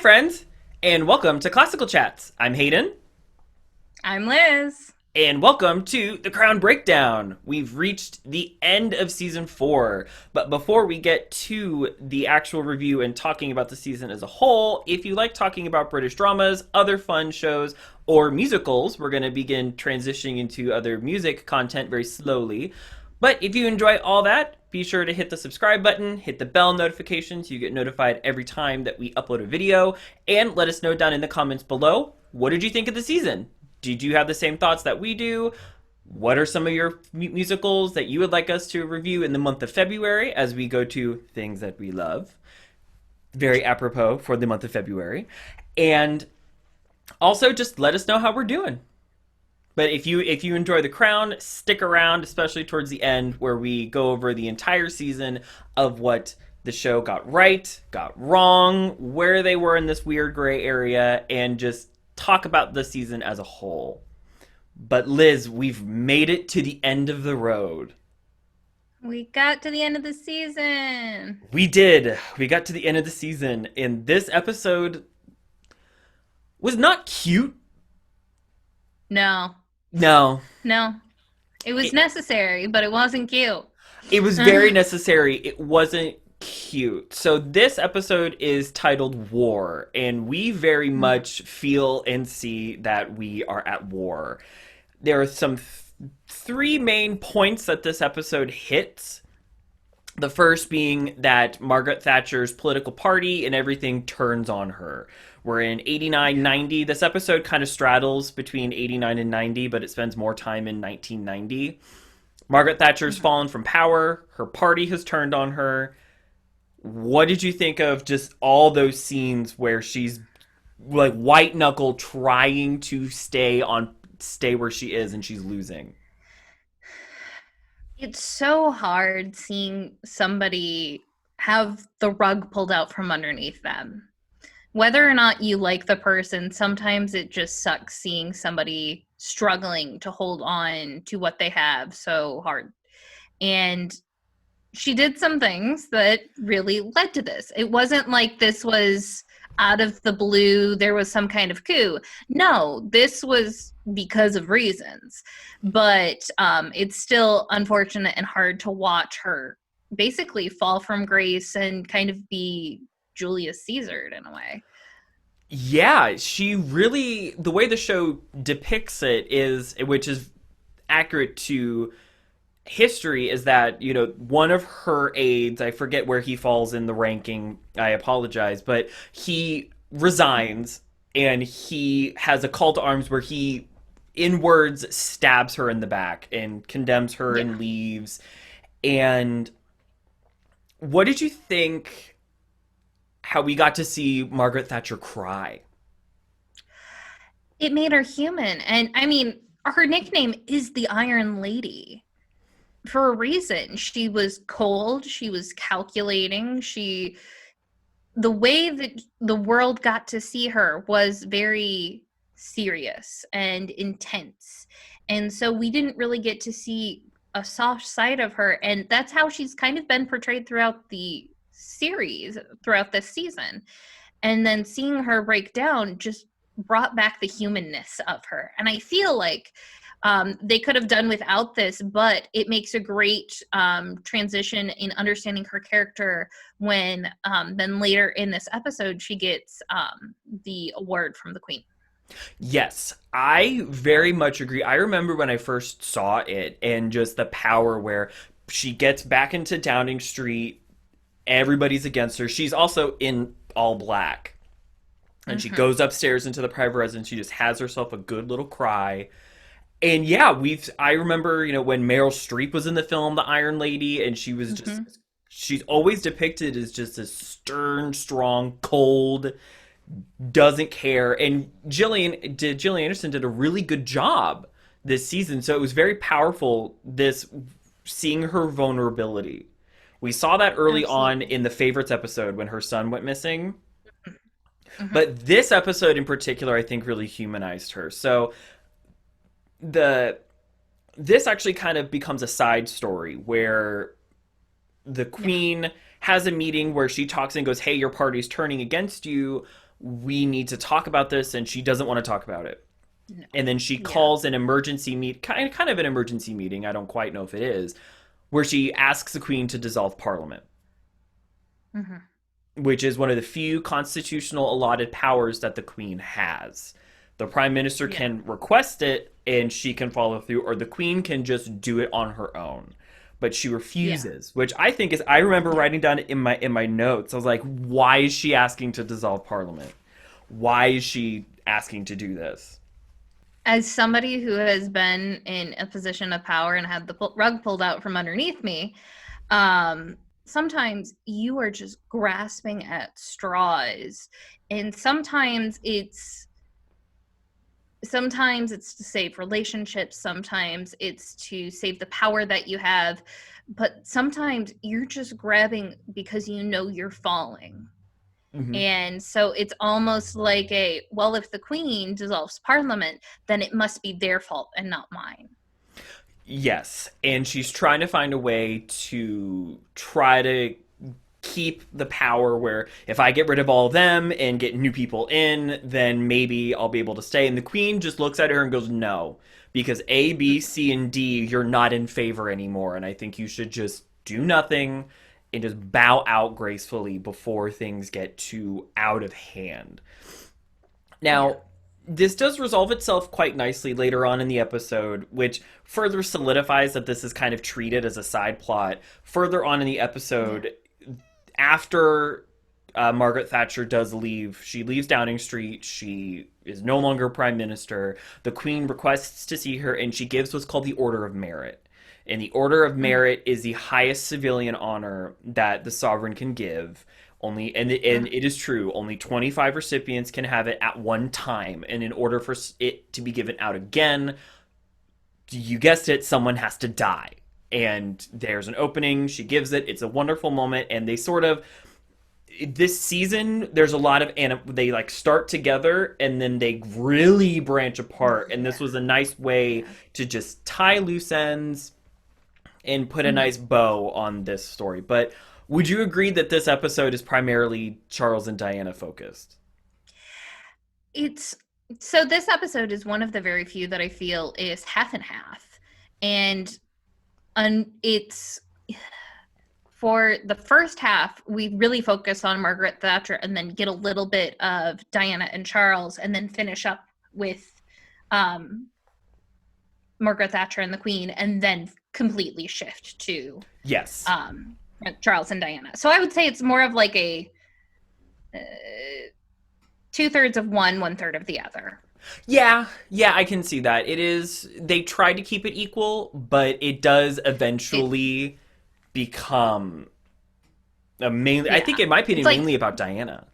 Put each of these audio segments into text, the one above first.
friends, and welcome to Classical Chats. I'm Hayden, I'm Liz. and welcome to the Crown Breakdown. We've reached the end of season 4, but before we get to the actual review and talking about the season as a whole, if you like talking about British dramas, other fun shows, or musicals, we're going to begin transitioning into other music content very slowly. But if you enjoy all that, be sure to hit the subscribe button, hit the bell notification so you get notified every time that we upload a video, and let us know down in the comments below, what did you think of the season? Did you have the same thoughts that we do? What are some of your musicals that you would like us to review in the month of February as we go to things that we love? Very apropos for the month of February. And also just let us know how we're doing. But if you enjoy The Crown, stick around, especially towards the end where we go over the entire season of what the show got right, got wrong, where they were in this weird gray area, and just talk about the season as a whole. But Liz, we've made it to the end of the road. We got to the end of the season. We did. We got to the end of the season, and this episode was not cute. No, No. no. It was It, necessary, but it wasn't cute. it was very necessary. It wasn't cute. So this episode is titled War, and we very much feel and see that we are at war. There are some three main points that this episode hits. The first being that Margaret Thatcher's political party and everything turns on her. We're in 89, 90. This episode kind of straddles between 89 and 90, but it spends more time in 1990. Margaret Thatcher's fallen from power. Her party has turned on her. What did you think of just all those scenes where she's like white knuckle trying to stay where she is and she's losing? It's so hard seeing somebody have the rug pulled out from underneath them. Whether or not you like the person, sometimes it just sucks seeing somebody struggling to hold on to what they have so hard. And she did some things that really led to this. It wasn't like this was out of the blue, there was some kind of coup. No, this was because of reasons. But it's still unfortunate and hard to watch her basically fall from grace and kind of be Julius Caesared in a way. Yeah, she really, the way the show depicts it is, which is accurate to history, is that, one of her aides, I forget where he falls in the ranking, I apologize, but he resigns and he has a call to arms where he, in words, stabs her in the back and condemns her Yeah. and leaves. And what did you think how we got to see Margaret Thatcher cry? It made her human. And I mean, her nickname is the Iron Lady for a reason. She was cold, she was calculating, the way that the world got to see her was very serious and intense. And so we didn't really get to see a soft side of her. And that's how she's kind of been portrayed throughout the series, throughout this season. And then seeing her break down just brought back the humanness of her. And I feel like they could have done without this, but it makes a great transition in understanding her character when then later in this episode she gets the award from the Queen. Yes, I very much agree. I remember when I first saw it and just the power where she gets back into Downing Street, everybody's against her. She's also in all black. And she Mm-hmm. goes upstairs into the private residence. She just has herself a good little cry. And yeah, I remember, when Meryl Streep was in the film The Iron Lady, and Mm-hmm. she's always depicted as just a stern, strong, cold, doesn't care. And Gillian Anderson did a really good job this season. So it was very powerful, this seeing her vulnerability. We saw that early on Absolutely. in the favorites episode when her son went missing. Mm-hmm. But this episode in particular, I think, really humanized her. So the this actually kind of becomes a side story where the Yeah. queen has a meeting where she talks and goes, "Hey, your party's turning against you. we need to talk about this, and she doesn't want to talk about it. No. And then she Yeah. calls an emergency kind of an emergency meeting. I don't quite know if it is, where she asks the queen to dissolve parliament, Hmm. which is one of the few constitutional allotted powers that the queen has. The prime minister Yeah. can request it and she can follow through, or the queen can just do it on her own. But she Yeah. refuses, which I think is, I remember writing down in my notes. I was like, why is she asking to dissolve parliament? Why is she asking to do this? As somebody who has been in a position of power and had the rug pulled out from underneath me, sometimes you are just grasping at straws, and sometimes it's to save relationships, sometimes it's to save the power that you have, but sometimes you're just grabbing because you know you're falling. Mm-hmm. And so it's almost like well, if the queen dissolves parliament, then it must be their fault and not mine. Yes, and she's trying to find a way to try to keep the power where if I get rid of all of them and get new people in, then maybe I'll be able to stay. And the queen just looks at her and goes, no, because A, B, C, and D, you're not in favor anymore. And I think you should just do nothing and just bow out gracefully before things get too out of hand. Now, Yeah. this does resolve itself quite nicely later on in the episode, which further solidifies that this is kind of treated as a side plot. Further on in the episode, after Margaret Thatcher does leave, she leaves Downing Street. She is no longer prime minister. The Queen requests to see her, and she gives what's called the Order of Merit. And the Order of Merit is the highest civilian honor that the sovereign can give. Only, and it is true, only 25 recipients can have it at one time. And in order for it to be given out again, you guessed it, someone has to die. And there's an opening, she gives it, it's a wonderful moment, and they sort of, this season there's a lot of they like start together and then they really branch apart, and this was a nice way to just tie loose ends and put a nice bow on this story. But would you agree that this episode is primarily Charles and Diana focused? It's so this episode is one of the very few that I feel is half and half. And it's for the first half, we really focus on Margaret Thatcher and then get a little bit of Diana and Charles and then finish up with um, Margaret Thatcher and the Queen and then completely shift to Yes. Charles and Diana. So I would say it's more of like a 2/3 of one-third of the other. Yeah, I can see that. It is, they tried to keep it equal, but it does eventually become a mainly, I think in my opinion, like, mainly about Diana.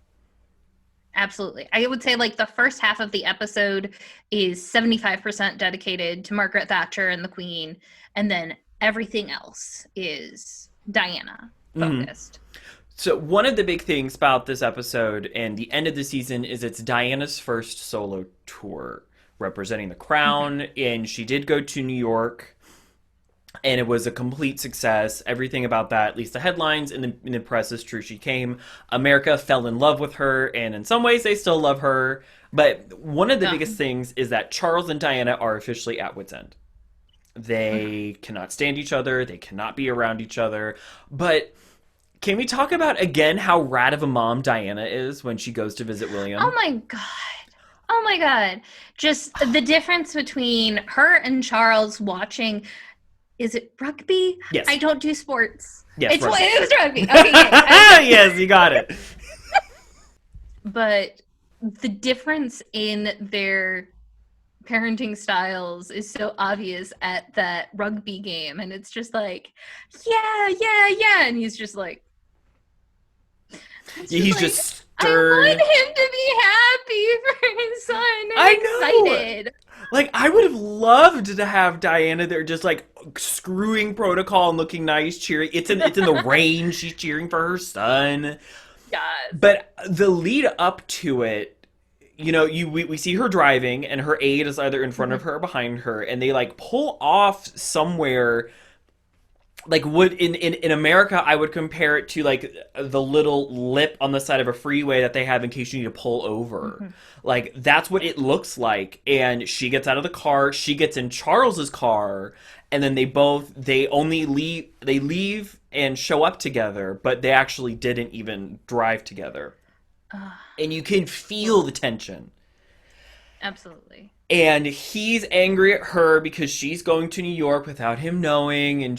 Absolutely. I would say like the first half of the episode is 75% dedicated to Margaret Thatcher and the Queen, and then everything else is Diana focused. So one of the big things about this episode and the end of the season is it's Diana's first solo tour representing the crown, and she did go to New York, and it was a complete success. Everything about that, at least the headlines in the press, is true. She came. America fell in love with her, and in some ways they still love her. But one of the biggest things is that Charles and Diana are officially at wit's end. They cannot stand each other. They cannot be around each other. But can we talk about, again, how rad of a mom Diana is when she goes to visit William? Oh my God. Oh my God. Just the difference between her and Charles watching. Is it rugby? Yes. I don't do sports. Yes, it was rugby. Okay, yes, you got it. But the difference in their parenting styles is so obvious at that rugby game. And it's just like, yeah. And he's just like, He's like, just stern. I want him to be happy for his son. I'm excited. Like, I would have loved to have Diana there just, like, screwing protocol and looking nice, cheering. It's in the rain. She's cheering for her son. Yes. But the lead up to it, you know, we see her driving, and her aide is either in front of her or behind her, and they, like, pull off somewhere like would in America I would compare it to like the little lip on the side of a freeway that they have in case you need to pull over. Hmm. Like that's what it looks like. And she gets out of the car, she gets in Charles's car, and then they leave and show up together, but they actually didn't even drive together. And you can feel the tension. Absolutely. And he's angry at her because she's going to New York without him knowing, and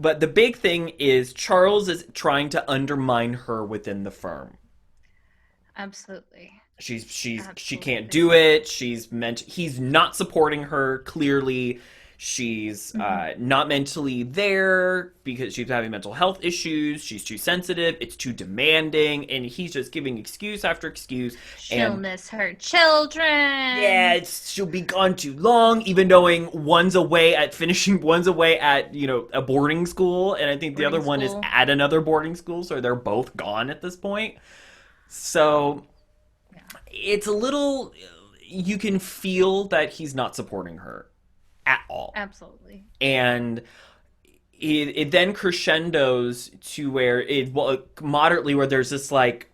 but the big thing is Charles is trying to undermine her within the firm. Absolutely. She can't Absolutely. do it. He's not supporting her clearly. She's Hmm. not mentally there because she's having mental health issues. She's too sensitive. It's too demanding, and he's just giving excuse after excuse. She'll And miss her yeah, children. she'll be gone too long, even knowing one's away at finishing, one's away at, a boarding school, and I think the other Boarding one is school. at another boarding school, so they're both gone at this point. So Yeah. it's a little, you can feel that he's not supporting her at all. Absolutely. And it then crescendos to where moderately where there's this like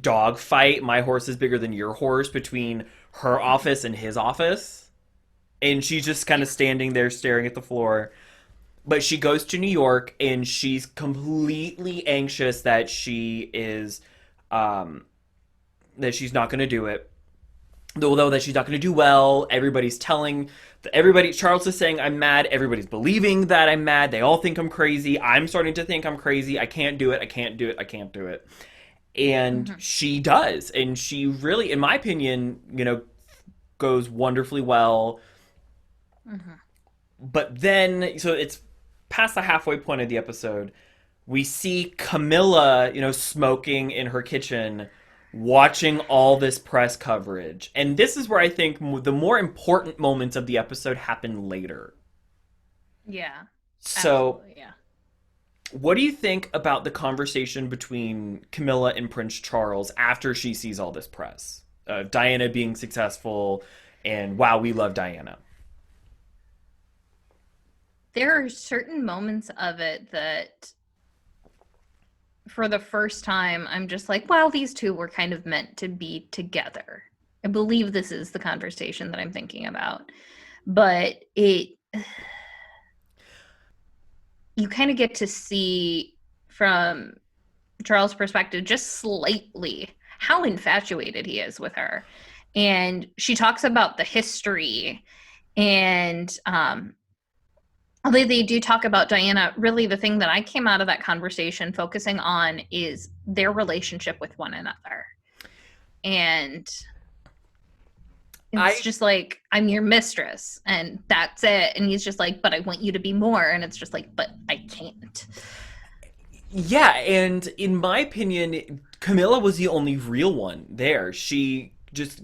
dog fight, my horse is bigger than your horse, between her Hmm. office and his office, and she's just kind Yeah. of standing there staring at the floor. But she goes to New York and she's completely anxious that um that she's not going to do it, although that she's not going to do well. Everybody, Charles is saying I'm mad, everybody's believing that I'm mad, they all think I'm crazy, I'm starting to think I'm crazy, I can't do it, I can't do it, I can't do it. And Hmm. she does, and she really, in my opinion, goes wonderfully well. Hmm. But then, so it's past the halfway point of the episode, we see Camilla, smoking in her kitchen, watching all this press coverage. And this is where I think the more important moments of the episode happen later. Yeah. So, Absolutely. Yeah. what do you think about the conversation between Camilla and Prince Charles after she sees all this press? Diana being successful, and wow, we love Diana. There are certain moments of it that, for the first time, I'm just like, wow, these two were kind of meant to be together. I believe this is the conversation that I'm thinking about. But you kind of get to see from Charles' perspective just slightly how infatuated he is with her. And she talks about the history, and although they do talk about Diana, really the thing that I came out of that conversation focusing on is their relationship with one another. And it's I just like, I'm your mistress, and that's it. And he's just like, but I want you to be more. And it's just like, but I can't. Yeah, and in my opinion, Camilla was the only real one there. She just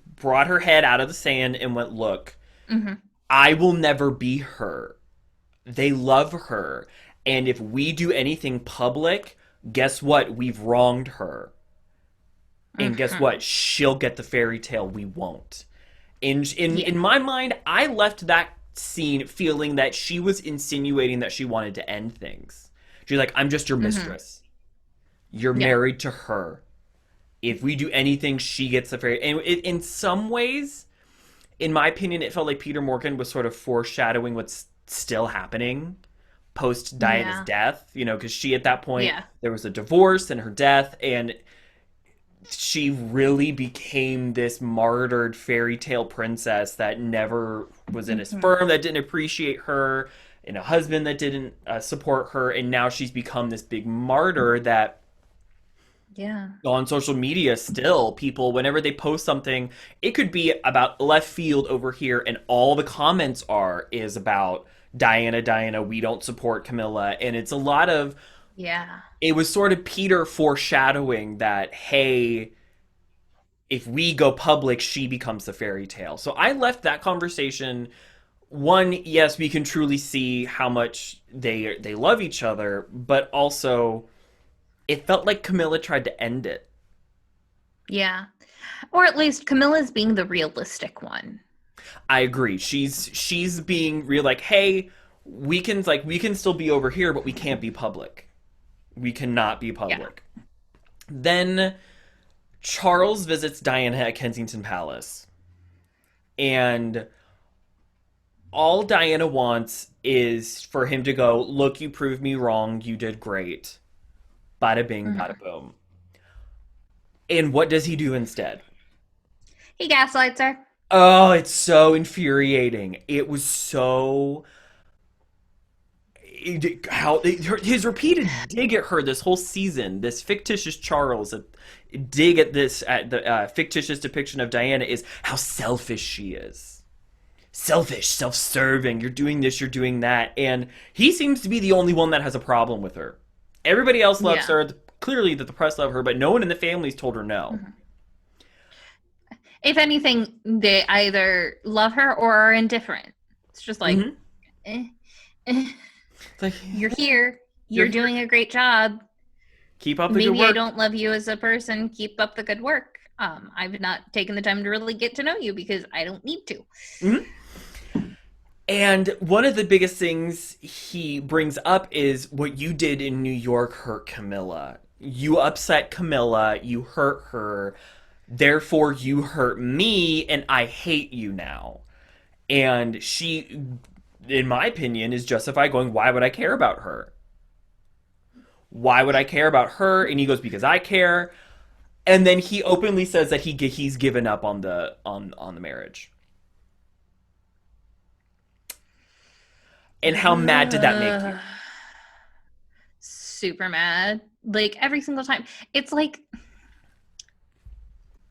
brought her head out of the sand and went, "Look, Hmm. I will never be her. They love her. And if we do anything public, guess what? We've wronged her. And guess Hmm. what? She'll get the fairy tale, we won't." In Yeah. my mind, I left that scene feeling that she was insinuating that she wanted to end things. She's like, "I'm just your Hmm. mistress. You're Yeah. married to her. If we do anything, she gets the fairy." And in some ways, in my opinion, it felt like Peter Morgan was sort of foreshadowing what's still happening post Diana's Yeah. death. Because she, at that point, Yeah. there was a divorce and her death, and she really became this martyred fairy tale princess that never was in a Hmm. sperm, that didn't appreciate her, and a husband that didn't support her, and now she's become this big martyr that Yeah. on social media still, people, whenever they post something, it could be about left field over here, and all the comments is about Diana, we don't support Camilla. And it's a lot of, Yeah. it was sort of Peter foreshadowing that, hey, if we go public, she becomes the fairy tale. So I left that conversation, one, yes, we can truly see how much they love each other, but also it felt like Camilla tried to end it. Yeah. Or at least Camilla's being the realistic one. I agree. She's being real, like, hey, we can still be over here, but we can't be public. We cannot be Yeah. public. Then Charles visits Diana at Kensington Palace, and all Diana wants is for him to go, look, you proved me wrong. You did great. Bada bing, bada Hmm. boom. And what does he do instead? He gaslights her. Oh, it's so infuriating. It was so how his repeated dig at her this whole season, this fictitious Charles dig at this at the fictitious depiction of Diana is how selfish she is. Selfish, self-serving. You're doing this, you're doing that, and he seems to be the only one that has a problem with her. Everybody else loves Yeah. her. Clearly, that the press love her, but no one in the family's told her no. Mhm. If anything, they either love her or are indifferent. It's just like, Mm-hmm. eh, eh, It's like you're here. you're You're here. doing a great job. Keep up the good Maybe I work. don't love you as a person. Keep up the good work. I've not taken the time to really get to know you because I don't need to. Mhm. And one of the biggest things he brings up is what you did in New York hurt Camilla. You upset Camilla, you hurt her, therefore you hurt me, and I hate you now. And she, in my opinion, is justified going, why would I care about her? Why would I care about her? And he goes, because I care. And then he openly says that he's given up on the marriage. And how mad did that make you? Super mad. Like every single time. It's like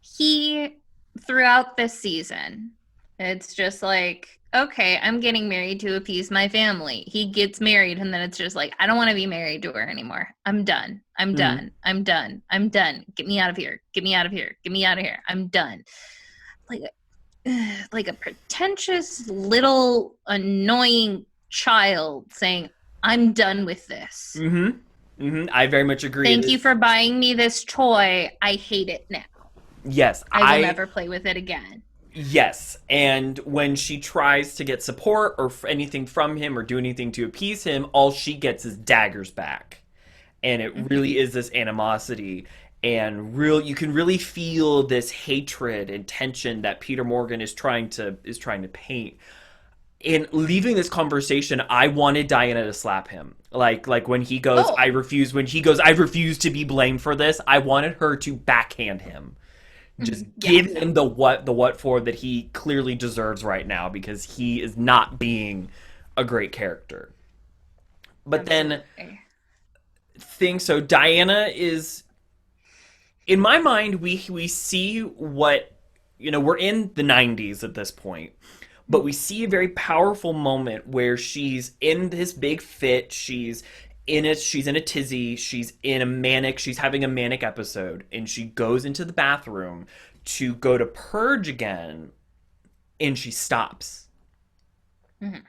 he, throughout this season, it's just like, okay, I'm getting married to appease my family. He gets married, and then it's just like, I don't want to be married to her anymore. I'm done. I'm Mm-hmm. done. I'm done. I'm done. Get me out of here. Get me out of here. Get me out of here. I'm done. Like, like a pretentious little annoying child saying, I'm done with this. Mm-hmm. Mm-hmm. I very much agree. Thank you for buying me this toy. I hate it now. Yes, I will never play with it again. yes. And when she tries to get support or anything from him or do anything to appease him, all she gets is daggers back. And it really is this animosity and you can really feel this hatred and tension that Peter Morgan is trying to paint. In leaving this conversation, I wanted Diana to slap him. Like when he goes, Oh, I refuse to be blamed for this. I wanted her to backhand him. Just yeah. give him the what for that he clearly deserves right now because he is not being a great character. But then Absolutely. so Diana is, in my mind, we see what, we're in the 90s at this point, but we see a very powerful moment where she's in this big fit, she's in a tizzy, she's having a manic episode, and she goes into the bathroom to go to purge again, and she stops. Mhm.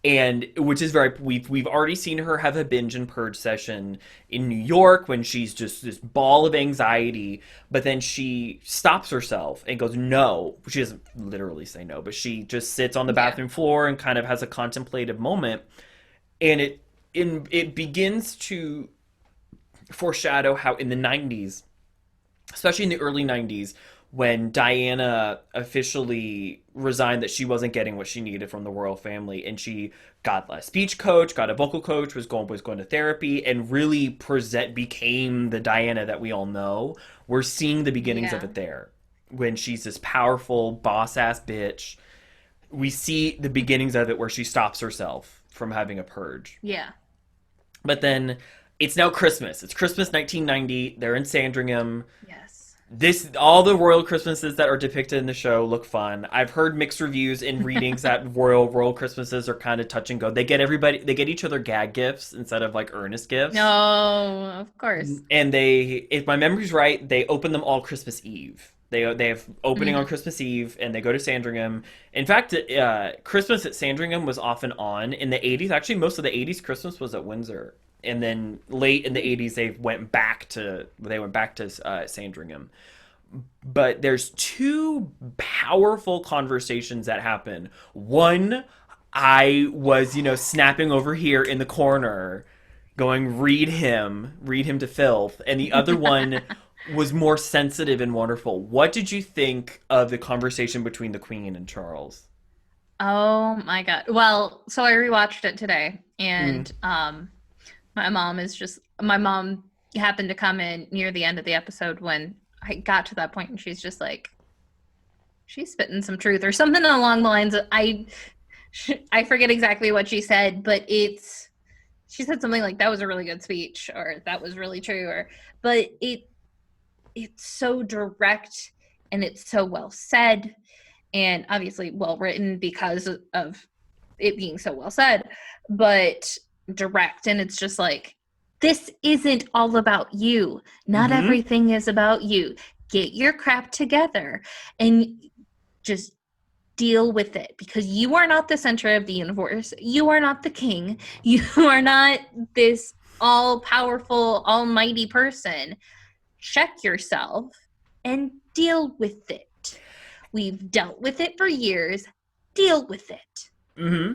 And which is very, we've already seen her have a binge and purge session in New York when she's just this ball of anxiety, but then she stops herself and goes no. She doesn't literally say no, but she just sits on the Yeah. bathroom floor and kind of has a contemplative moment, and it begins to foreshadow how in the 90s, especially in the early 90s, when Diana officially resigned that she wasn't getting what she needed from the royal family, and she got a speech coach, got a vocal coach, was going to therapy, and really became the Diana that we all know. We're seeing the beginnings of Yeah. it there when she's this powerful boss ass bitch. We see the beginnings of it where she stops herself from having a purge. Yeah. But then it's now Christmas. It's Christmas 1990. They're in Sandringham. Yes. All the royal Christmases that are depicted in the show look fun. I've heard mixed reviews and readings that royal Christmases are kind of touch and go. They get each other gag gifts instead of like earnest gifts. No, of course. And if my memory's right, they open them all Christmas Eve. They have opening on Mhm. Christmas Eve, and they go to Sandringham. In fact, Christmas at Sandringham was off and on in the 80s. Actually, most of the 80s Christmas was at Windsor, and then late in the 80s they went back to Sandringham. But there's two powerful conversations that happen. One, I was, snapping over here in the corner, going, read him to filth. And the other one was more sensitive and wonderful. What did you think of the conversation between the Queen and Charles? Oh my God. Well, so I rewatched it today Mm, and my mom happened to come in near the end of the episode when I got to that point and she's just like she's spitting some truth or something along the lines of I forget exactly what she said, but she said something like that was a really good speech or that was really true or but it's so direct and it's so well said and obviously well written because of it being so well said, but direct. And it's just like, this isn't all about you. Not hmm everything is about you. Get your crap together and just deal with it because you are not the center of the universe. You are not the king. You are not this all powerful, almighty person. Check yourself and deal with it. We've dealt with it for years. Deal with it. hmm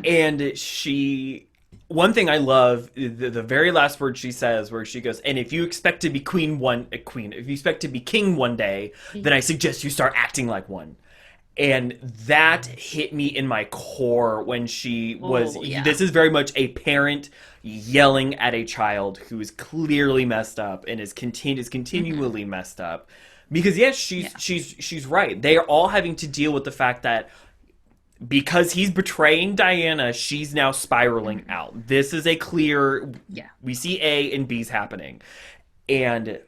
And one thing I love, the very last word she says, where she goes, "And if you expect to be if you expect to be king one day, then I suggest you start acting like one." And that hit me in my core when she was. Oh, yeah. This is very much a parent yelling at a child who is clearly messed up and is Mm-hmm. continually messed up. Because yes, Yeah. she's right. They are all having to deal with the fact that because he's betraying Diana, she's now spiraling Mm-hmm. out. This is a clear. Yeah. We see A and B's happening, and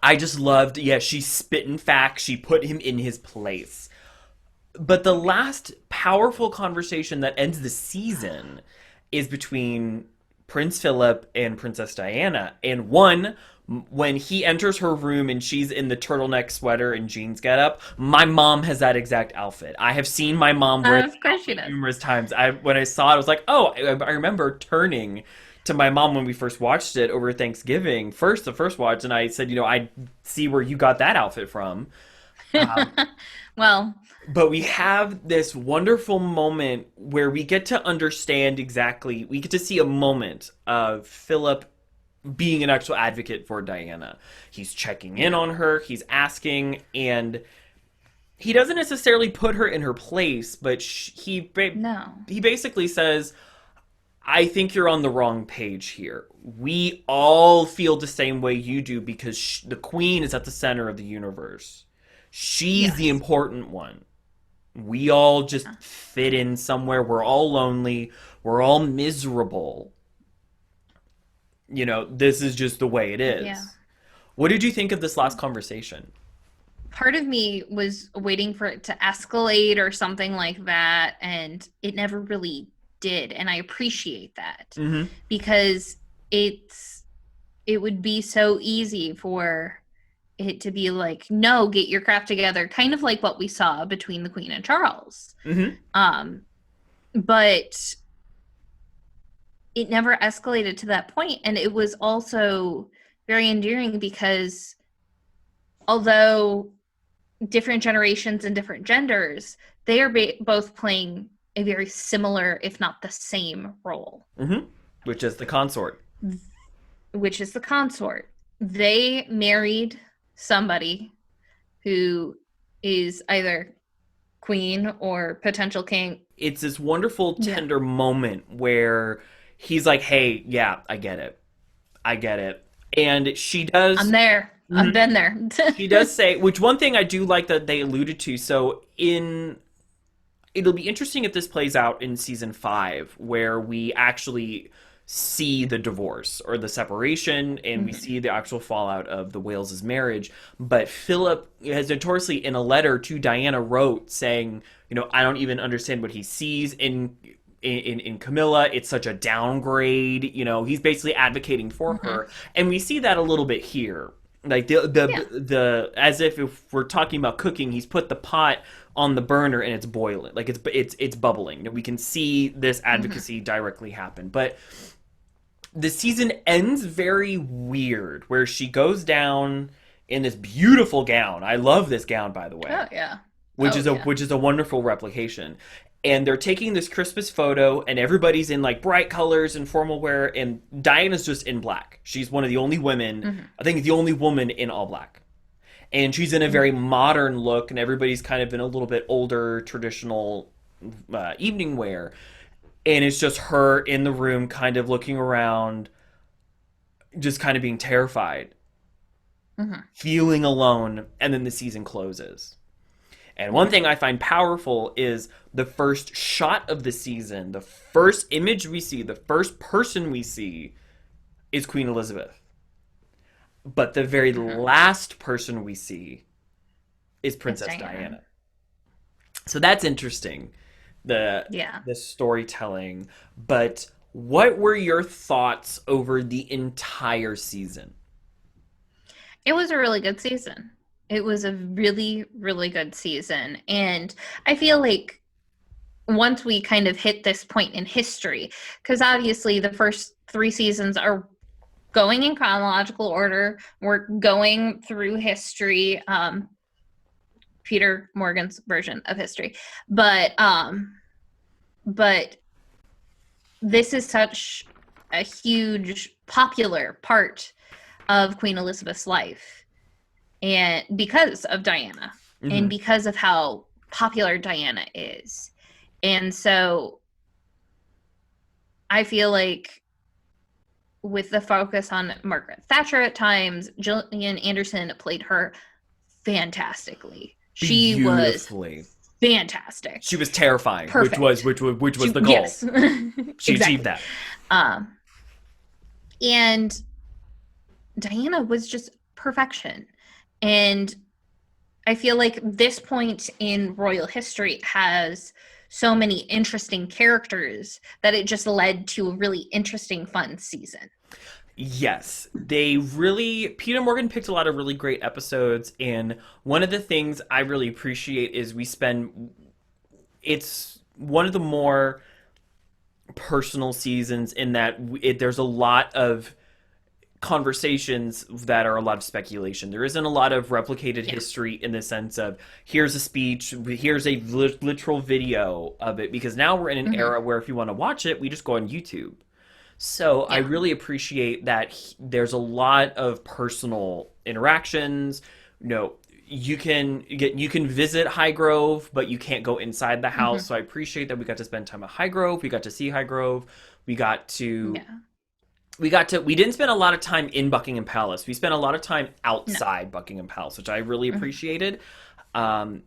I just loved. Yeah, she spit in facts. She put him in his place. But the last powerful conversation that ends the season is between Prince Philip and Princess Diana. And one, when he enters her room and she's in the turtleneck sweater and jeans getup, my mom has that exact outfit. I have seen my mom wear that Of course she outfit does. numerous times. When I saw it, I was like, oh, I remember turning to my mom when we first watched it over Thanksgiving, the first watch, and I said, I see where you got that outfit from. Um, Well, but we have this wonderful moment where we get to understand exactly, we get to see a moment of Philip being an actual advocate for Diana. He's checking in yeah. on her, he's asking, and he doesn't necessarily put her in her place, but No. he basically says, I think you're on the wrong page here. We all feel the same way you do because the queen is at the center of the universe. She's the Yes. important one. We all just fit in somewhere. We're all lonely. We're all miserable. This is just the way it Yeah. is. What did you think of this last conversation? Part of me was waiting for it to escalate or something like that, and it never really did. And I appreciate that Mm-hmm. because it's it would be so easy for it to be like, no, get your crap together, kind of like what we saw between the Queen and Charles. Mm-hmm. Um, but it never escalated to that point, and it was also very endearing because although different generations and different genders, they are both playing a very similar, if not the same, role, Mm-hmm. Which is the consort. which is the consort. They married somebody who is either queen or potential king. It's this wonderful, Yeah. tender moment where he's like, hey, yeah, I get it. I get it. And she I'm does. there. I've Mhm. been there. She does say, which one thing I do like that they alluded to. So it'll be interesting if this plays out in season 5 where we actually see the divorce or the separation and we Mhm. see the actual fallout of the Wales's marriage. But Philip has notoriously in a letter to Diana wrote saying, I don't even understand what he sees in Camilla. It's such a downgrade. He's basically advocating for Mhm. her, and we see that a little bit here. Like Yeah. the as if we're talking about cooking, he's put the pot on the burner and it's boiling, like it's bubbling. We can see this Mhm. advocacy directly happen, but the season ends very weird, where she goes down in this beautiful gown. I love this gown, by the way, Oh yeah. which Oh is a yeah. which is a wonderful replication. and they're taking this Christmas photo, and everybody's in like bright colors and formal wear, and Diana's just in black. She's one of the only women, Mm-hmm. I think the only woman in all black. And she's in a very Mm-hmm. modern look, and everybody's kind of in a little bit older traditional evening wear. And it's just her in the room, kind of looking around, just kind of being terrified, Mm-hmm. feeling alone, and then the season closes. And one thing I find powerful is the first shot of the season, the first image we see, the first person we see is Queen Elizabeth. But the very Mm-hmm. last person we see is It's Princess Diana. Diana. So that's interesting, the Yeah. the storytelling. But what were your thoughts over the entire season? It was a really good season. It was a really, really good season. And I feel like once we kind of hit this point in history, because obviously the first three seasons are going in chronological order. We're going through history, Peter Morgan's version of history. But this is such a huge popular part of Queen Elizabeth's life, and because of Diana, and Mm-hmm. because of how popular Diana is. And so I feel like with the focus on Margaret Thatcher at times, Gillian Anderson played her fantastically. She was Beautifully. fantastic. She was terrifying, Perfect. which was the goal. Yes. She achieved Exactly. that. Um and Diana was just perfection. And I feel like this point in royal history has so many interesting characters that it just led to a really interesting, fun season. Yes, they really. Peter Morgan picked a lot of really great episodes, and one of the things I really appreciate is we spend. It's one of the more personal seasons in that there's a lot of conversations that are a lot of speculation. There isn't a lot of replicated Yeah. history in the sense of here's a speech, here's a literal video of it, because now we're in an Hmm. era where if you want to watch it, we just go on YouTube. So I Yeah. really appreciate that there's a lot of personal interactions. You know, you can visit Highgrove, but you can't go inside the house. Hmm. So I appreciate that we got to spend time at Highgrove. We got to see Highgrove. We got to Yeah. we didn't spend a lot of time in Buckingham Palace. We spent a lot of time No. outside Buckingham Palace, which I really Mhm. appreciated. Um,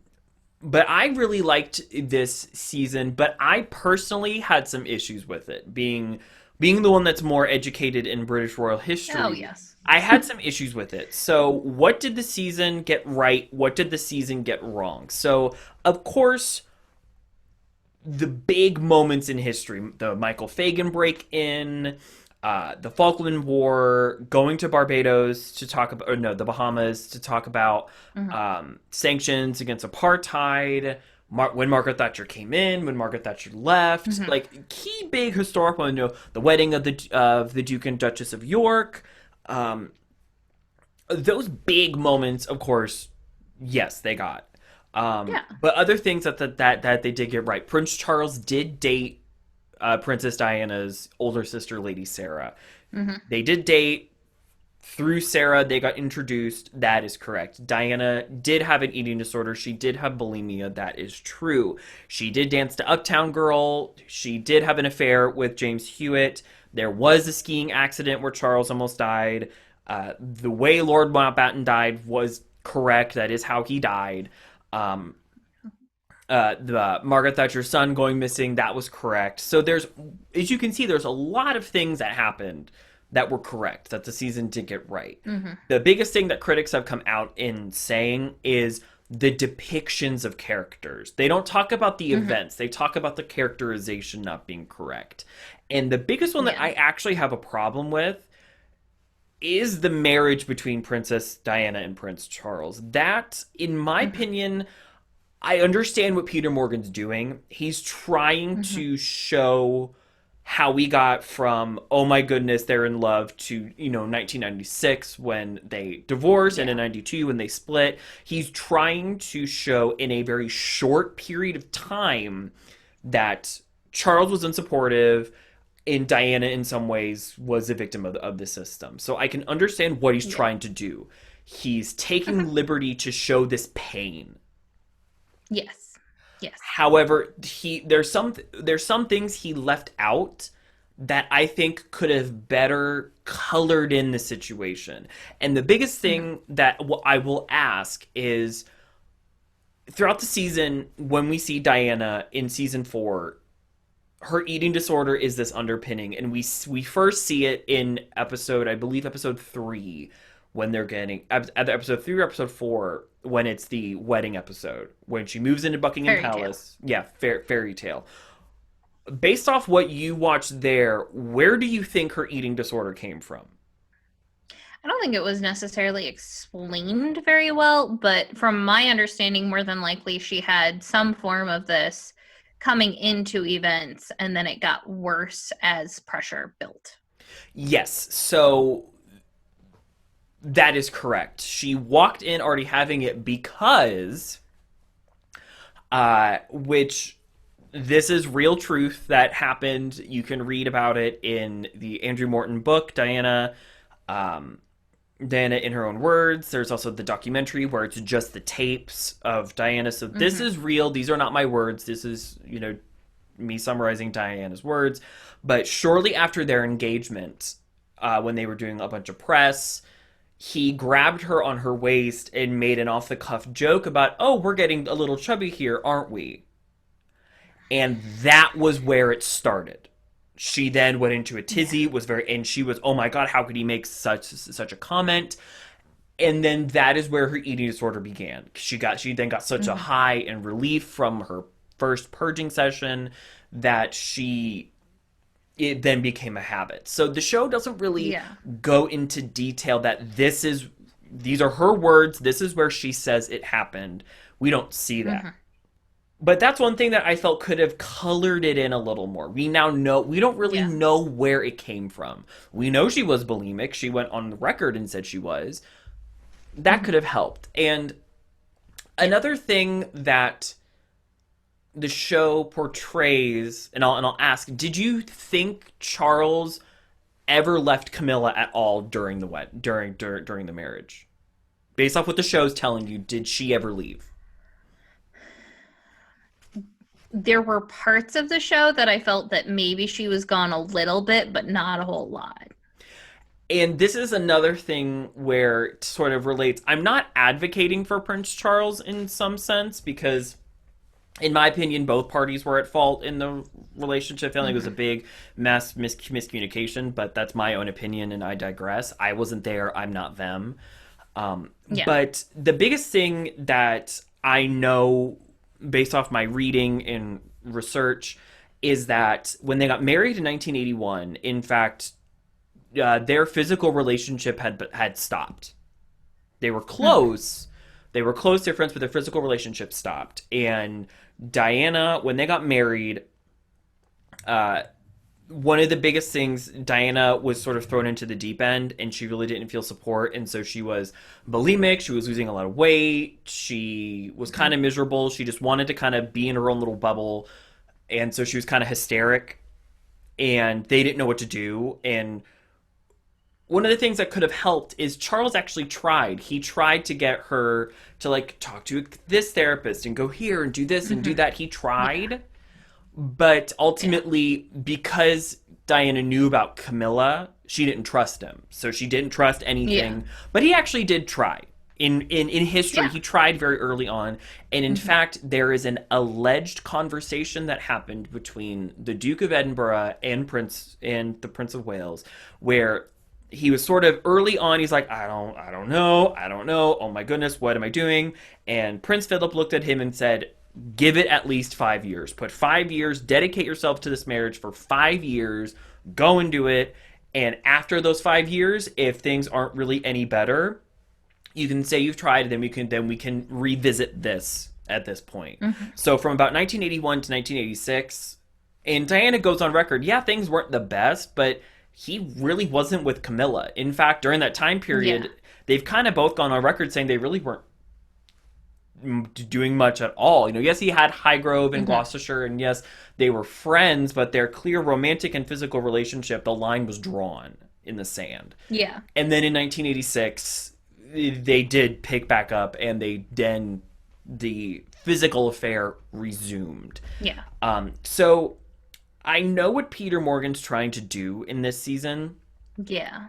but I really liked this season, but I personally had some issues with it. Being the one that's more educated in British royal Oh, history, yes. I had some issues with it. So, what did the season get right? What did the season get wrong? So, of course, the big moments in history, the Michael Fagan break in, the Falkland War, going to Barbados to talk about, or no, the Bahamas to talk about Hmm. sanctions against apartheid, when Margaret Thatcher came in, when Margaret Thatcher left, Hmm. like key big historical, the wedding of the Duke and Duchess of York, um, those big moments, of course, yes, they got. Yeah. But other things that they did get right. Prince Charles did date Princess Diana's older sister, Lady Sarah. Hmm. They did date. Through Sarah, they got introduced. That is correct. Diana did have an eating disorder. She did have bulimia. That is true. She did dance to Uptown Girl. She did have an affair with James Hewitt. There was a skiing accident where Charles almost died. The way Lord Mountbatten died was correct. That is how he died. Um, the Margaret Thatcher's son going missing, that was correct. So there's, as you can see, there's a lot of things that happened that were correct, that the season did get right. Hmm. The biggest thing that critics have come out in saying is the depictions of characters. They don't talk about the Hmm. events, they talk about the characterization not being correct. And the biggest one that Yeah. I actually have a problem with is the marriage between Princess Diana and Prince Charles. That, in my Hmm. opinion, I understand what Peter Morgan's doing. He's trying Hmm. to show how we got from oh my goodness they're in love to 1996 when they divorced and in Yeah. 92 when they split. He's trying to show in a very short period of time that Charles was unsupportive, and Diana, in some ways, was a victim of the system. So I can understand what he's Yeah. trying to do. He's taking Mhm. liberty to show this pain. Yes. Yes. However, there's some things he left out that I think could have better colored in the situation. And the biggest Mhm. thing that I will ask is, throughout the season, when we see Diana in season 4, her eating disorder is this underpinning, and we first see it in episode, I believe, episode 3, when they're getting either episode 3 or episode 4, when it's the wedding episode, when she moves into Buckingham Fairy tale. Palace. Yeah, fairy tale. Based off what you watched there, where do you think her eating disorder came from? I don't think it was necessarily explained very well, but from my understanding, more than likely she had some form of this coming into events, and then it got worse as pressure built. Yes, so that is correct. She walked in already having it because, which this is real truth that happened. You can read about it in the Andrew Morton book, um, Diana in her own words. There's also the documentary where it's just the tapes of Diana. So this Hmm. is real. These are not my words. This is, me summarizing Diana's words. But shortly after their engagement, when they were doing a bunch of press, he grabbed her on her waist and made an off the cuff joke about, oh, we're getting a little chubby here, aren't we? And that was where it started. She then went into a Yeah. tizzy, and she was, oh my god, how could he make such a comment? And then that is where her eating disorder began. She then got such a Hmm. high and relief from her first purging session that it then became a habit. So the show doesn't really Yeah. go into detail that these are her words, this is where she says it happened. We don't see that. Hmm. But that's one thing that I felt could have colored it in a little more. We now know, we don't really Yeah. know where it came from. We know she was bulimic. She went on the record and said she was. That Hmm. could have helped. And Yeah. another thing that the show portrays, and I'll ask, did you think Charles ever left Camilla at all during during the marriage? Based off what the show's telling you, did she ever leave? There were parts of the show that I felt that maybe she was gone a little bit, but not a whole lot. And this is another thing where it sort of relates. I'm not advocating for Prince Charles in some sense because, in my opinion, both parties were at fault in the relationship. Feeling it was a Hmm. big miscommunication, but that's my own opinion, and I digress. I wasn't there. I'm not them. Yeah. But the biggest thing that I know, based off my reading and research, is that when they got married in 1981, in fact, their physical relationship had stopped. They were Hmm. close. They were close. They're friends, but their physical relationship stopped. And Diana, when they got married, uh, one of the biggest things, Diana was sort of thrown into the deep end, and she really didn't feel support, and so she was bulimic. She was losing a lot of weight. She was kind Hmm. of miserable. She just wanted to kind of be in her own little bubble, and so she was kind of hysteric. And they didn't know what to do. And one of the things that could have helped is Charles actually tried. He tried to get her to like talk to this therapist and go here and do this and do Hmm. that. He Yeah. tried, but Yeah. ultimately, because Diana knew about Camilla, she didn't trust him. So she didn't trust Yeah. anything. But he actually did try. In history, Yeah. he tried very early on. And in Hmm. fact, there is an alleged conversation that happened between the Duke of Edinburgh and the Prince of Wales, where he was sort of early on, he's like, I don't know, oh my goodness, what am I doing? And Prince Philip looked at him and said, give it at least 5 years. Put 5 years, dedicate yourself to this marriage for 5 years, go and do it. And after those 5 years, if things aren't really any better, you can say you've tried, and then we can revisit this at this point. Hmm. So from about 1981 to 1986, and Diana goes on record, yeah, things weren't the best, but he really wasn't with Camilla. In fact, during that time Yeah. period, they've kind of both gone on record saying they really weren't doing much at all. Yes, he had Highgrove and Hmm. Gloucestershire, and yes, they were friends, but their clear romantic and physical relationship, the line was drawn in the sand. Yeah. And then in 1986, they did pick back up, and then the physical affair resumed. Yeah. So I know what Peter Morgan's trying to do in this season. Yeah.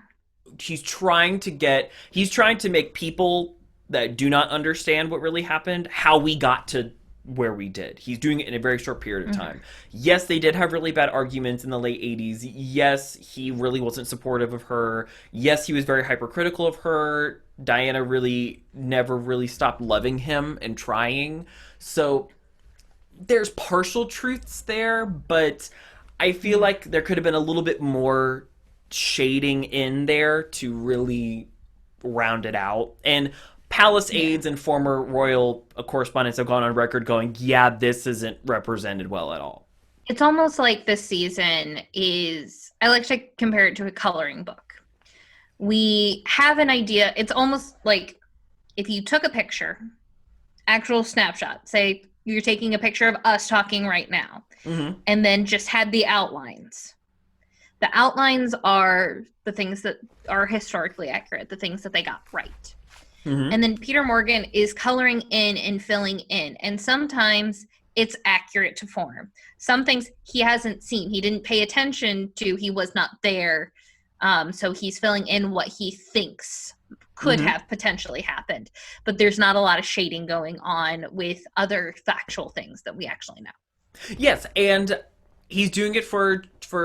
He's trying to make people that do not understand what really happened how we got to where we did. He's doing it in a very short period of Hmm. time. Yes, they did have really bad arguments in the late 80s. Yes, he really wasn't supportive of her. Yes, he was very hypercritical of her. Diana really never really stopped loving him and trying. So there's partial truths there, but I feel Hmm. like there could have been a little bit more shading in there to really round it out. And palace Yeah. aides and former royal correspondents have gone on record going, yeah, this isn't represented well at all. It's almost like this season is, I like to compare it to a coloring book. We have an idea. It's almost like if you took a picture, actual snapshot, say you're taking a picture of us talking right now, Mm-hmm. and then just had the outlines. The outlines are the things that are historically accurate, the things that they got right. Mm-hmm. And then Peter Morgan is coloring in and filling in. And sometimes it's accurate to form. Some things he hasn't seen, he didn't pay attention to, he was not there. So he's filling in what he thinks could Mm-hmm. have potentially happened. But there's not a lot of shading going on with other factual things that we actually know. Yes, and he's doing it for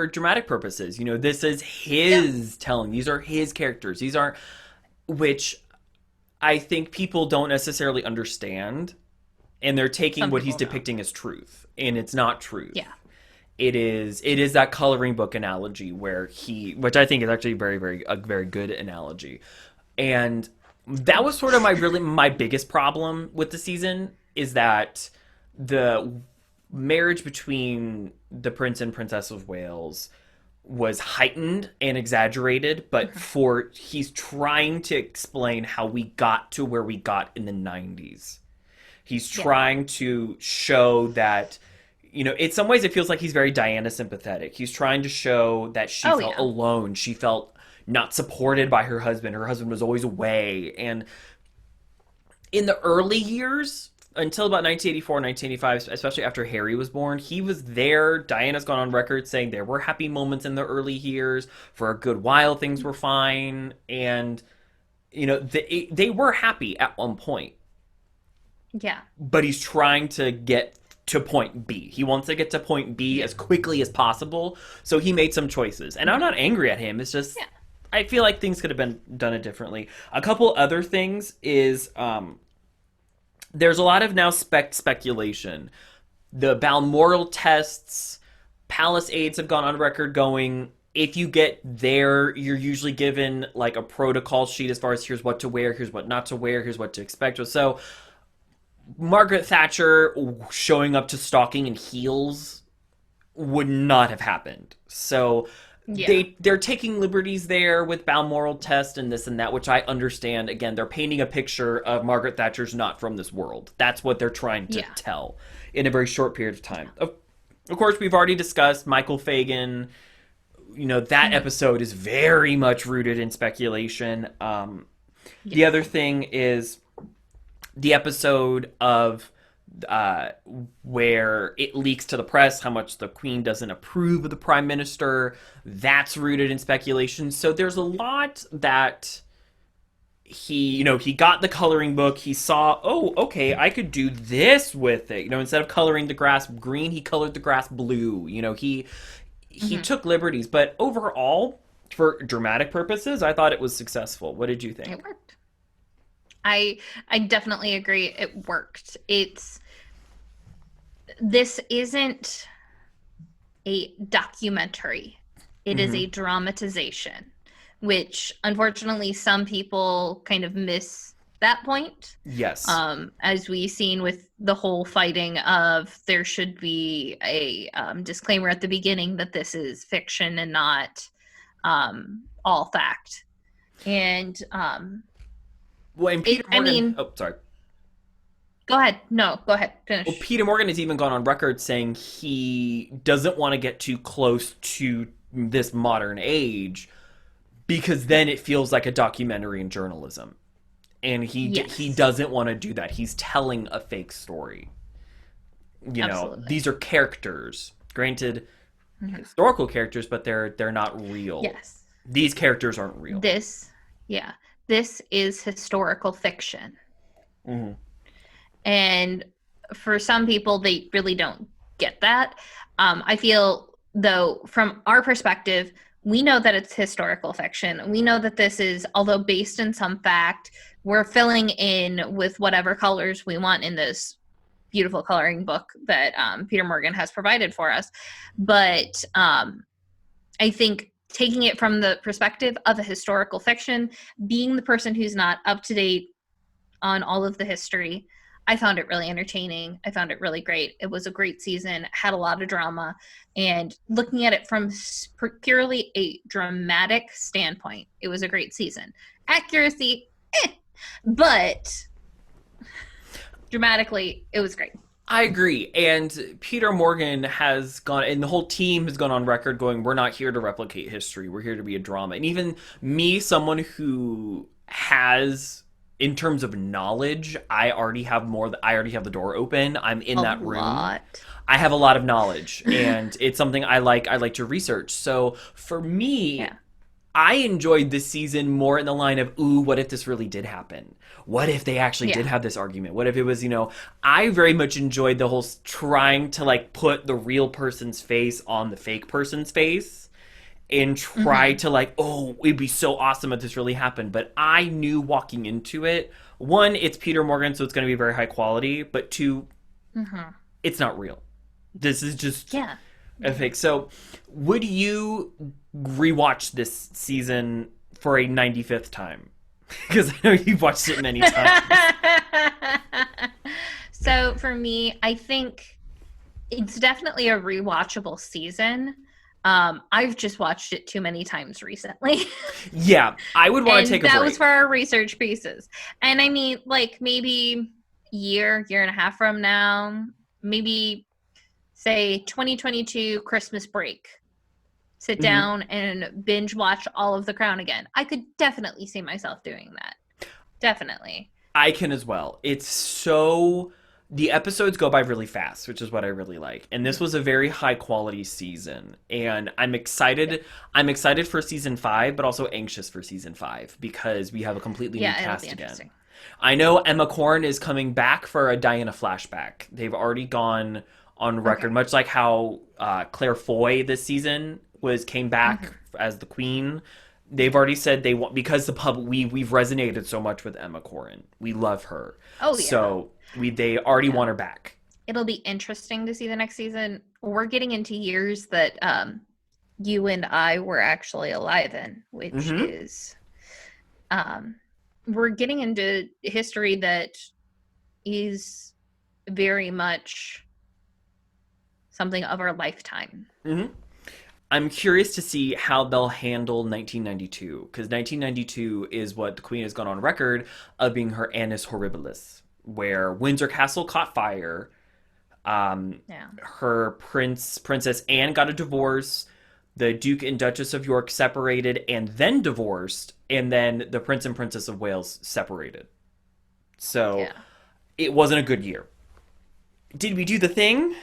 dramatic purposes. This is Yeah. his telling. These are his characters. These aren't which I think people don't necessarily understand, and they're taking Some what he's people don't. depicting as truth, and it's not truth. Yeah. It is that coloring book analogy which I think is actually a very good analogy, and that was sort of my biggest problem with the season is that the marriage between the prince and princess of Wales was heightened and exaggerated, but Mhm. he's trying to explain how we got to where we got in the 90s. He's Yeah. trying to show that, in some ways it feels like he's very Diana sympathetic. He's trying to show that she Oh, felt yeah. alone. She felt not supported by her husband. Her husband was always away. And in the early years, until about 1984, 1985, especially after Harry was born, he was there. Diana's gone on record saying there were happy moments in the early years. For a good while, things were fine. And, they were happy at one point, Yeah. but he's trying to get to point B. He wants to get to point B Yeah. as quickly as possible. So he made some choices. And I'm Mhm. not angry at him. It's just, Yeah. I feel like things could have been done it differently. A couple other things is there's a lot of now speculation. The Balmoral tests, Palace aides have gone on record going, if you get there, you're usually given like a protocol sheet as far as here's what to wear, here's what not to wear, here's what to expect. So Margaret Thatcher showing up to stalking in heels would not have happened. So Yeah. they're taking liberties there with Balmoral test and this and that, which I understand. Again, they're painting a picture of Margaret Thatcher's not from this world. That's what they're trying to Yeah. tell in a very short period of time. Of course, we've already discussed Michael Fagan. That Mhm. episode is very much rooted in speculation. The Yes. other thing is the episode of uh, where it leaks to the press how much the Queen doesn't approve of the Prime Minister. That's rooted in speculation. So there's a lot that he got the coloring book. He saw, oh, okay, I could do this with it. Instead of coloring the grass green, he colored the grass blue. He Hmm. took liberties, but overall, for dramatic purposes, I thought it was successful. What did you It think? worked. I definitely agree. It worked. This isn't a documentary. It is Mm-hmm. a dramatization, which unfortunately some people kind of miss that point. Yes. As we seen with the whole fighting of there should be a disclaimer at the beginning that this is fiction and not all fact. And Well, and Peter it, I Morgan. mean, Oh, sorry. Go ahead. No, go ahead. Well, Finish. Peter Morgan has even gone on record saying he doesn't want to get too close to this modern age because then it feels like a documentary in journalism, and he Yes, doesn't want to do that. He's telling a fake story. You know, absolutely. these are characters, granted Mhm. historical characters, but they're not real. Yes. These characters aren't real. This, yeah, this is historical fiction. Mm-hmm. And for some people, they really don't get that. I feel, though, from our perspective, we know that it's historical fiction. We know that this is, although based in some fact, we're filling in with whatever colors we want in this beautiful coloring book that Peter Morgan has provided for us. But I think taking it from the perspective of a historical fiction, being the person who's not up to date on all of the history, I found it really entertaining. I found it really great. It was a great season, had a lot of drama, and looking at it from purely a dramatic standpoint, it was a great season. Accuracy, but dramatically, it was great. I agree. And Peter Morgan has gone, and the whole team has gone on record going, we're not here to replicate history. We're here to be a drama. And even me, someone who has, in terms of knowledge, I already have the door open. I'm in A that room. lot. I have a lot of knowledge, and it's something I like to research. So for me, Yeah. I enjoyed this season more in the line of, ooh, what if this really did happen? What if they actually did Yeah. have this argument? What if it was, I very much enjoyed the whole trying to like put the real person's face on the fake person's face and try Mm-hmm. to like, oh, it'd be so awesome if this really happened. But I knew walking into it, one, it's Peter Morgan, so it's going to be very high quality, but two, Mm-hmm. it's not real. This is just Yeah. a fake. So, would you rewatch this season for a 95th time? Because I know you've watched it many times. So for me, I think it's definitely a rewatchable season. I've just watched it too many times recently. Yeah, I would want to And take a that was break. for our research pieces. And I mean, like maybe year and a half from now, maybe say 2022 Christmas break, sit Hmm. down and binge watch all of The Crown again. I could definitely see myself doing that. Definitely. I can as well. It's so. The episodes go by really fast, which is what I really like. And this was a very high quality season. And I'm Yeah. excited. I'm excited for season 5, but also anxious for season 5 because we have a completely new Yeah, it'll be cast again. interesting. I know Emma Corrin is coming back for a Diana flashback. They've already gone on record, Okay. much like how Claire Foy this season came back Mm-hmm. as the Queen. They've already said they want because the pub we've resonated so much with Emma Corrin. We love her, Oh yeah. so they already Yeah. want her back. It'll be interesting to see the next season. We're getting into years that you and I were actually alive in, which Hmm. is um we're getting into history that is very much something of our lifetime. Hmm. I'm curious to see how they'll handle 1992 because 1992 is what the Queen has gone on record of being her annus horribilis, where Windsor Castle caught fire. Yeah. Her Princess Anne got a divorce. The Duke and Duchess of York separated and then divorced, and then the Prince and Princess of Wales separated. So Yeah. it wasn't a good year. Did we do the thing?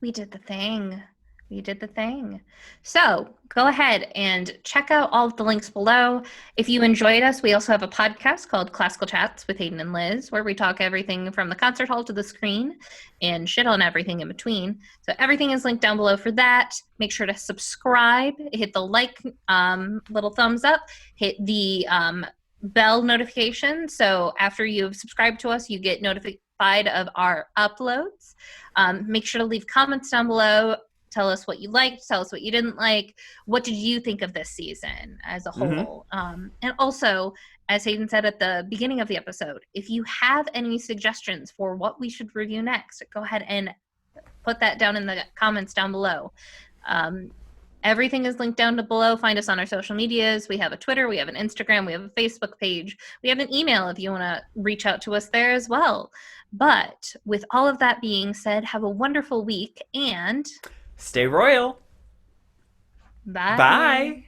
We did the thing. We did the thing. So go ahead and check out all of the links below. If you enjoyed us, we also have a podcast called Classical Chats with Hayden and Liz, where we talk everything from the concert hall to the screen and shit on everything in between. So everything is linked down below for that. Make sure to subscribe, hit the like little thumbs up, hit the bell notification. So after you've subscribed to us, you get notified of our uploads. Make sure to leave comments down below. Tell us what you liked. Tell us what you didn't like. What did you think of this season as a Mm-hmm. whole? And also, as Hayden said at the beginning of the episode, if you have any suggestions for what we should review next, go ahead and put that down in the comments down below. Um, Everything is linked down below. Find us on our social medias. We have a Twitter, we have an Instagram, we have a Facebook page, we have an email if you want to reach out to us there as well. But with all of that being said, have a wonderful week and Stay royal. bye. Bye.